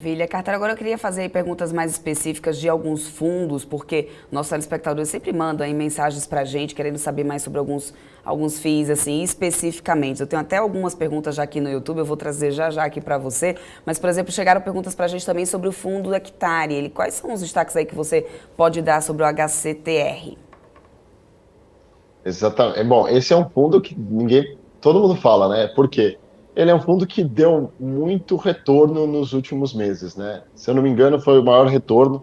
Maravilha, Carter. Agora eu queria fazer aí perguntas mais específicas de alguns fundos, porque nossos telespectadores sempre mandam aí mensagens pra gente, querendo saber mais sobre alguns FIIs, assim, especificamente. Eu tenho até algumas perguntas já aqui no YouTube, eu vou trazer já aqui para você. Mas, por exemplo, chegaram perguntas pra gente também sobre o fundo Hectare. Quais são os destaques aí que você pode dar sobre o HCTR? Exatamente. Bom, esse é um fundo que todo mundo fala, né? Por quê? Ele é um fundo que deu muito retorno nos últimos meses, né? Se eu não me engano, foi o maior retorno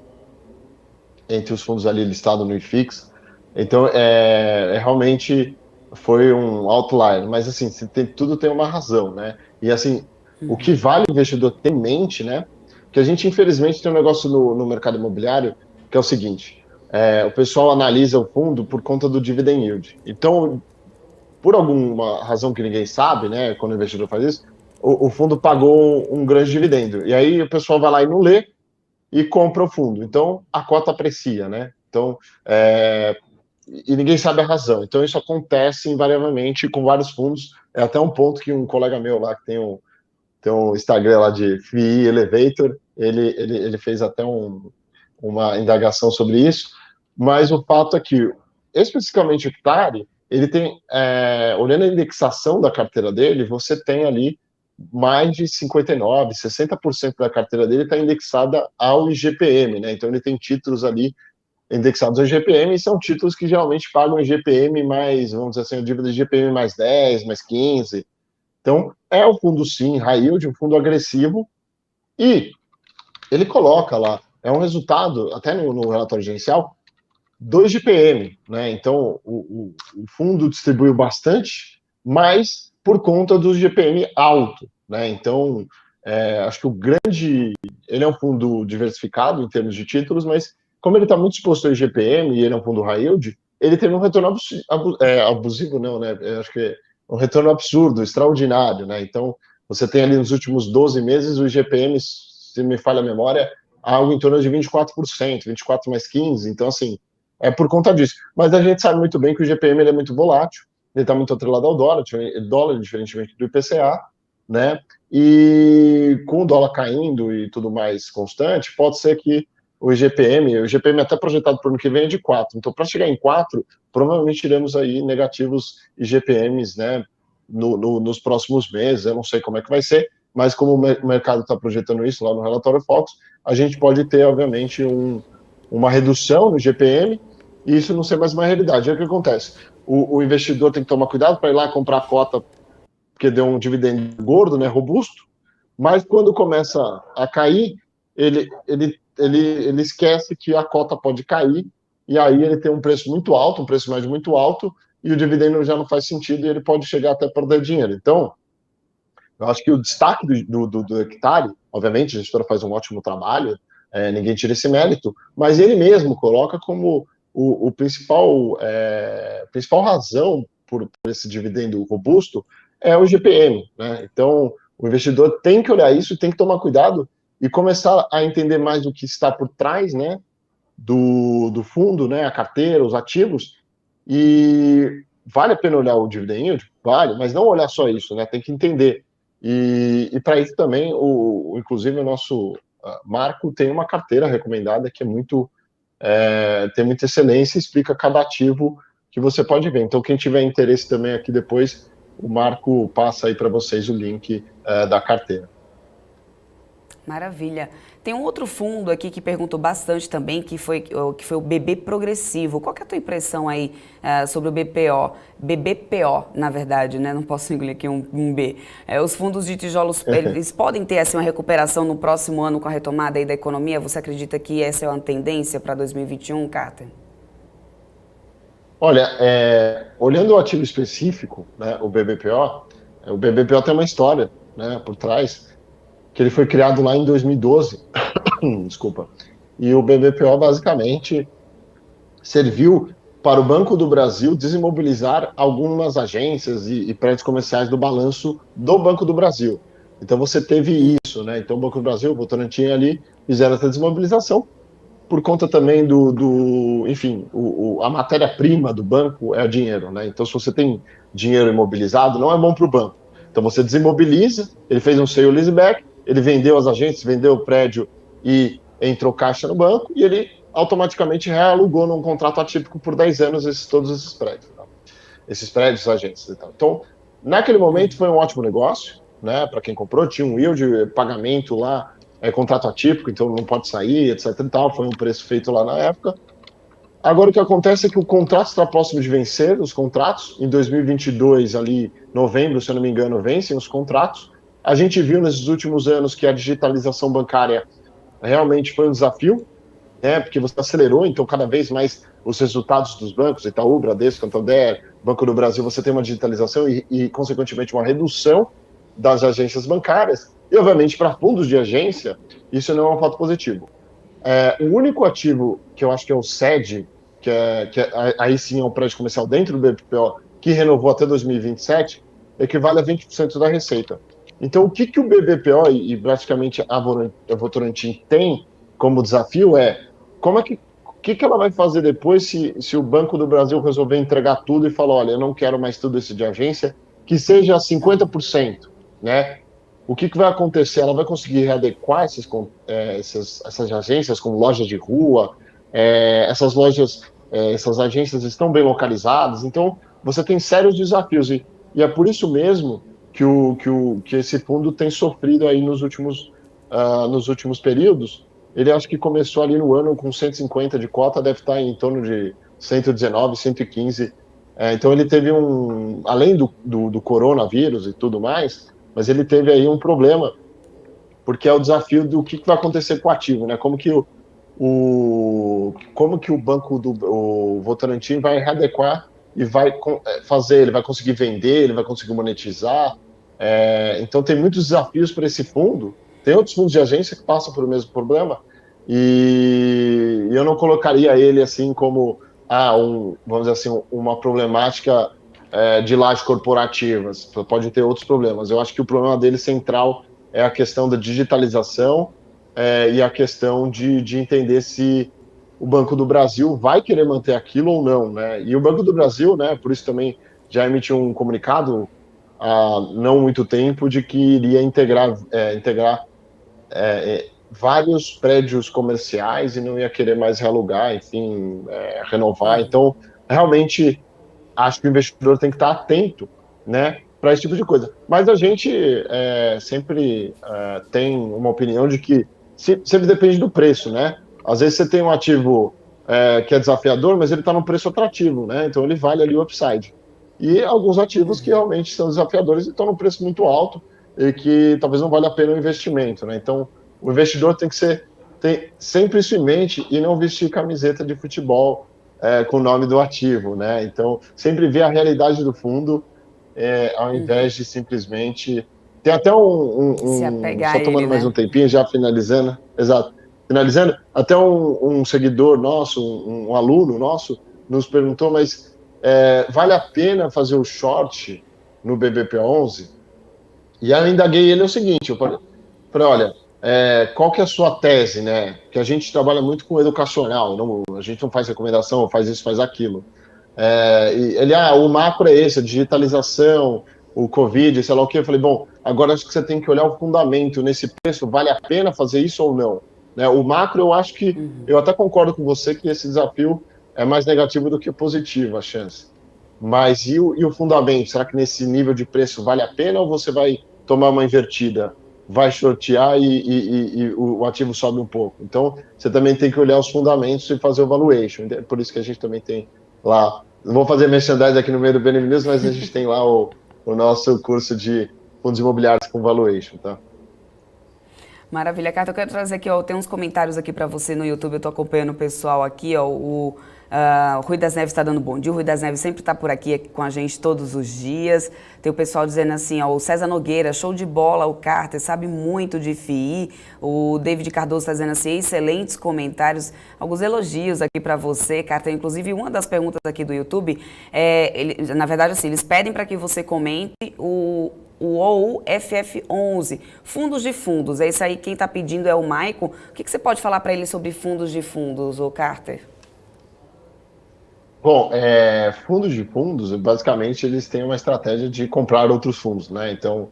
entre os fundos ali listados no IFIX. Então, realmente foi um outlier. Mas, assim, tudo tem uma razão, né? E, assim, o que vale o investidor ter em mente, né? Que a gente, infelizmente, tem um negócio no mercado imobiliário que é o seguinte: o pessoal analisa o fundo por conta do dividend yield. Então, por alguma razão que ninguém sabe, né, quando o investidor faz isso, o fundo pagou um grande dividendo. E aí o pessoal vai lá e não lê e compra o fundo. Então a cota aprecia, né? Então, e ninguém sabe a razão. Então isso acontece invariavelmente com vários fundos. É até um ponto que um colega meu lá, que tem um Instagram lá de FII Elevator, ele fez até uma indagação sobre isso. Mas o fato é que, especificamente o Hectare, ele tem, olhando a indexação da carteira dele, você tem ali mais de 59, 60% da carteira dele está indexada ao IGPM, né? Então ele tem títulos ali indexados ao IGPM e são títulos que geralmente pagam IGPM mais, vamos dizer assim, a dívida de IGPM mais 10, mais 15. Então é um fundo sim, high yield, um fundo agressivo, e ele coloca lá, é um resultado, até no relatório gerencial, do IGPM, né? Então o fundo distribuiu bastante, mas por conta do IGPM alto, né? Então acho que ele é um fundo diversificado em termos de títulos, mas como ele está muito exposto ao IGPM e ele é um fundo high yield, ele teve um retorno abusivo, não, né? Acho que é um retorno absurdo, extraordinário, né? Então você tem ali nos últimos 12 meses o IGPM, se me falha a memória, algo em torno de 24%, 24 mais 15. Então, assim, é por conta disso. Mas a gente sabe muito bem que o GPM ele é muito volátil, ele está muito atrelado ao dólar, diferentemente do IPCA, né? E com o dólar caindo e tudo mais constante, pode ser que o GPM até projetado para o ano que vem é de 4. Então, para chegar em 4, provavelmente iremos aí negativos IGPMs, né? Nos próximos meses, eu não sei como é que vai ser, mas como o mercado está projetando isso lá no relatório Fox, a gente pode ter, obviamente, uma redução no GPM e isso não ser mais uma realidade. Aí o que acontece? O investidor tem que tomar cuidado para ir lá comprar a cota porque deu um dividendo gordo, né, robusto, mas quando começa a cair, ele esquece que a cota pode cair e aí ele tem um preço muito alto, um preço médio muito alto, e o dividendo já não faz sentido e ele pode chegar até a perder dinheiro. Então, eu acho que o destaque do Hectare, obviamente, a gestora faz um ótimo trabalho, ninguém tira esse mérito, mas ele mesmo coloca como o principal razão por esse dividendo robusto é o GPM, né? Então, o investidor tem que olhar isso, tem que tomar cuidado e começar a entender mais o que está por trás, né, do fundo, né, a carteira, os ativos, e vale a pena olhar o dividend yield? Vale, mas não olhar só isso, né? Tem que entender. E para isso também, inclusive, o nosso Marco tem uma carteira recomendada que tem muita excelência e explica cada ativo que você pode ver. Então, quem tiver interesse também aqui depois, o Marco passa aí para vocês o link da carteira. Maravilha. Tem um outro fundo aqui que perguntou bastante também, que foi o BB Progressivo. Qual que é a tua impressão aí sobre o BPO? BBPO, na verdade, né? Não posso engolir aqui um B. Os fundos de tijolos, eles podem ter assim, uma recuperação no próximo ano com a retomada aí da economia? Você acredita que essa é uma tendência para 2021, Carter? Olha, olhando o ativo específico, né, o BBPO tem uma história, né, por trás, que ele foi criado lá em 2012, desculpa, e o BBPO basicamente serviu para o Banco do Brasil desimobilizar algumas agências e prédios comerciais do balanço do Banco do Brasil. Então você teve isso, né? Então o Banco do Brasil, o Votorantim ali, fizeram essa desmobilização por conta também enfim, a matéria-prima do banco é o dinheiro, né? Então se você tem dinheiro imobilizado, não é bom para o banco. Então você desimobiliza, ele fez um sale leaseback, ele vendeu as agências, vendeu o prédio e entrou caixa no banco, e ele automaticamente realugou num contrato atípico por 10 anos todos esses prédios. Tá? Esses prédios, agências e tal. Então, naquele momento foi um ótimo negócio, né, para quem comprou, tinha um yield, pagamento lá, contrato atípico, então não pode sair, etc e tal, foi um preço feito lá na época. Agora o que acontece é que o contrato está próximo de vencer, os contratos, em 2022, ali, novembro, se eu não me engano, vencem os contratos. A gente viu nesses últimos anos que a digitalização bancária realmente foi um desafio, né, porque você acelerou, então cada vez mais os resultados dos bancos, Itaú, Bradesco, Santander, Banco do Brasil, você tem uma digitalização e consequentemente, uma redução das agências bancárias. E, obviamente, para fundos de agência, isso não é um fato positivo. O único ativo que eu acho que é o SED, aí sim é um prédio comercial dentro do BPO, que renovou até 2027, equivale a 20% da receita. Então, o que o BBPO e praticamente a Votorantim tem como desafio o que ela vai fazer depois se o Banco do Brasil resolver entregar tudo e falar, olha, eu não quero mais tudo isso de agência, que seja 50%, né? O que vai acontecer? Ela vai conseguir readequar essas agências como lojas de rua, essas lojas, essas agências estão bem localizadas, então você tem sérios desafios e é por isso mesmo que esse fundo tem sofrido aí nos últimos períodos. Ele acho que começou ali no ano com 150 de cota, deve estar em torno de 119, 115. Então ele teve além do coronavírus e tudo mais, mas ele teve aí um problema, porque é o desafio do que vai acontecer com o ativo, né? Como que o banco o Votorantim vai readequar e vai fazer, ele vai conseguir vender, ele vai conseguir monetizar. Então tem muitos desafios para esse fundo. Tem outros fundos de agência que passam por o mesmo problema e eu não colocaria ele assim como vamos dizer assim, uma problemática de lajes corporativas. Pode ter outros problemas. Eu acho que o problema dele central é a questão da digitalização e a questão de entender se o Banco do Brasil vai querer manter aquilo ou não, né? E o Banco do Brasil, né, por isso também já emitiu um comunicado há não muito tempo de que iria integrar vários prédios comerciais e não ia querer mais realugar, enfim, renovar. Então, realmente, acho que o investidor tem que estar atento, né, para esse tipo de coisa. Mas a gente sempre tem uma opinião de que sempre depende do preço, né? Às vezes você tem um ativo que é desafiador, mas ele está num preço atrativo, né? Então ele vale ali o upside. E alguns ativos que realmente são desafiadores e estão num preço muito alto e que talvez não valha a pena o investimento, né? Então o investidor tem sempre isso em mente e não vestir camiseta de futebol com o nome do ativo, né? Então sempre ver a realidade do fundo ao invés de simplesmente... Tem até Se apegar só a tomando ele, mais né? um tempinho, já finalizando. Exato. Finalizando, até um seguidor nosso, um aluno nosso, nos perguntou, mas vale a pena fazer o short no BBP11? E aí eu indaguei ele o seguinte, eu falei, olha, qual que é a sua tese, né? Que a gente trabalha muito com educacional, a gente não faz recomendação, faz isso, faz aquilo. E ele, o macro é esse, a digitalização, o Covid, sei lá o quê. Eu falei, bom, agora acho que você tem que olhar o fundamento nesse preço, vale a pena fazer isso ou não? Né? O macro, eu acho que, eu até concordo com você que esse desafio é mais negativo do que positivo, a chance. Mas e o fundamento? Será que nesse nível de preço vale a pena ou você vai tomar uma invertida? Vai shortear e o ativo sobe um pouco. Então, você também tem que olhar os fundamentos e fazer o valuation. Por isso que a gente também tem lá, não vou fazer merchandising aqui no meio do BNB News, mas a gente tem lá o nosso curso de fundos imobiliários com valuation, tá? Maravilha, Carta. Eu quero trazer aqui, ó, tem uns comentários aqui para você no YouTube, eu tô acompanhando o pessoal aqui, ó, o Rui das Neves está dando bom dia, o Rui das Neves sempre está por aqui com a gente todos os dias. Tem o pessoal dizendo assim, ó, o César Nogueira, show de bola, o Carter sabe muito de FII. O David Cardoso está dizendo assim, excelentes comentários, alguns elogios aqui para você, Carter. Inclusive, uma das perguntas aqui do YouTube, na verdade, assim, eles pedem para que você comente o OUFF11, fundos de fundos. É isso aí, quem está pedindo é o Maicon. O que você pode falar para ele sobre fundos de fundos, ô Carter? Bom, fundos de fundos, basicamente, eles têm uma estratégia de comprar outros fundos, né? Então,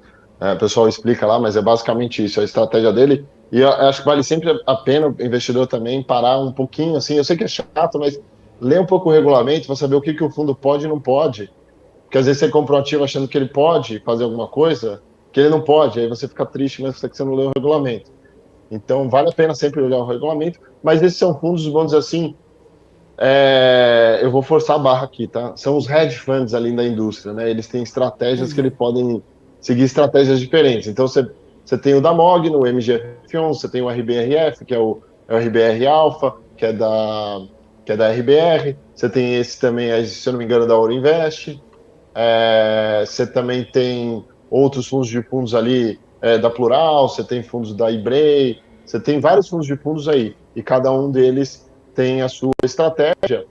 O pessoal explica lá, mas é basicamente isso, a estratégia dele. E eu acho que vale sempre a pena o investidor também parar um pouquinho, assim, eu sei que é chato, mas ler um pouco o regulamento para saber o que o fundo pode e não pode. Porque às vezes você compra um ativo achando que ele pode fazer alguma coisa que ele não pode, aí você fica triste, mas você não leu o regulamento. Então vale a pena sempre olhar o regulamento, mas esses são fundos, vamos dizer assim, eu vou forçar a barra aqui, tá? São os hedge funds ali da indústria, né? Eles têm estratégias que eles podem seguir estratégias diferentes. Então você tem o da Mogno, o MGF11, você tem o RBRF, que é o RBR Alpha, que é da RBR. Você tem esse também, se eu não me engano, da Ouro Invest. Você também tem outros fundos de fundos ali da Plural, você tem fundos da Ibrei, você tem vários fundos de fundos aí, e cada um deles tem a sua estratégia.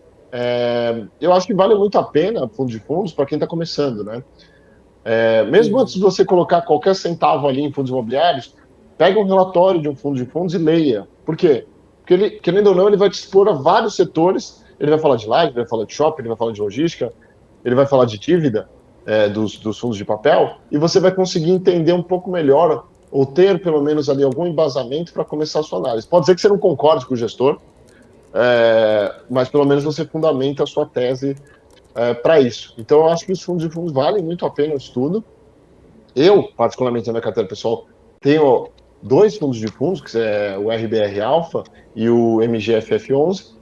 Eu acho que vale muito a pena fundo de fundos para quem está começando, né? Mesmo antes de você colocar qualquer centavo ali em fundos imobiliários, pega um relatório de um fundo de fundos e leia. Por quê? Porque ele, querendo ou não, ele vai te expor a vários setores, ele vai falar de live, ele vai falar de shopping, ele vai falar de logística, ele vai falar de dívida dos fundos de papel, e você vai conseguir entender um pouco melhor, ou ter pelo menos ali algum embasamento para começar a sua análise. Pode ser que você não concorde com o gestor, mas pelo menos você fundamenta a sua tese para isso. Então eu acho que os fundos de fundos valem muito a pena o estudo. Eu, particularmente na minha carteira pessoal, tenho dois fundos de fundos, que é o RBR Alpha e o MGFF11,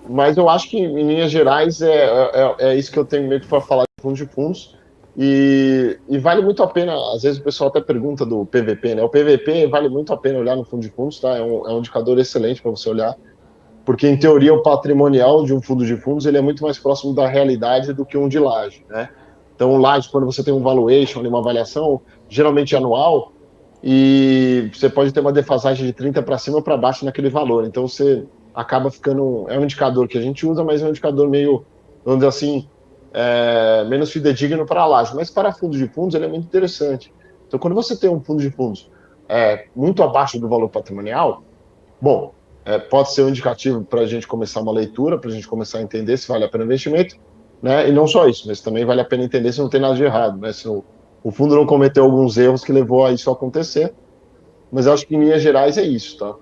mas eu acho que, em linhas gerais, é isso que eu tenho meio que para falar de fundos de fundos. E vale muito a pena, às vezes o pessoal até pergunta do PVP, né? O PVP vale muito a pena olhar no fundo de fundos, tá? É um indicador excelente para você olhar, porque, em teoria, o patrimonial de um fundo de fundos ele é muito mais próximo da realidade do que um de laje, né? Então, o laje, quando você tem um valuation, uma avaliação, geralmente anual, e você pode ter uma defasagem de 30 para cima ou para baixo naquele valor. Então, você acaba ficando... É um indicador que a gente usa, mas é um indicador meio, vamos dizer assim, menos fidedigno para a laje. Mas para fundos de fundos, ele é muito interessante. Então, quando você tem um fundo de fundos muito abaixo do valor patrimonial, bom, pode ser um indicativo para a gente começar uma leitura, para a gente começar a entender se vale a pena o investimento, né? E não só isso, mas também vale a pena entender se não tem nada de errado, né? Se o fundo não cometeu alguns erros que levou a isso a acontecer. Mas eu acho que, em linhas gerais, é isso, tá?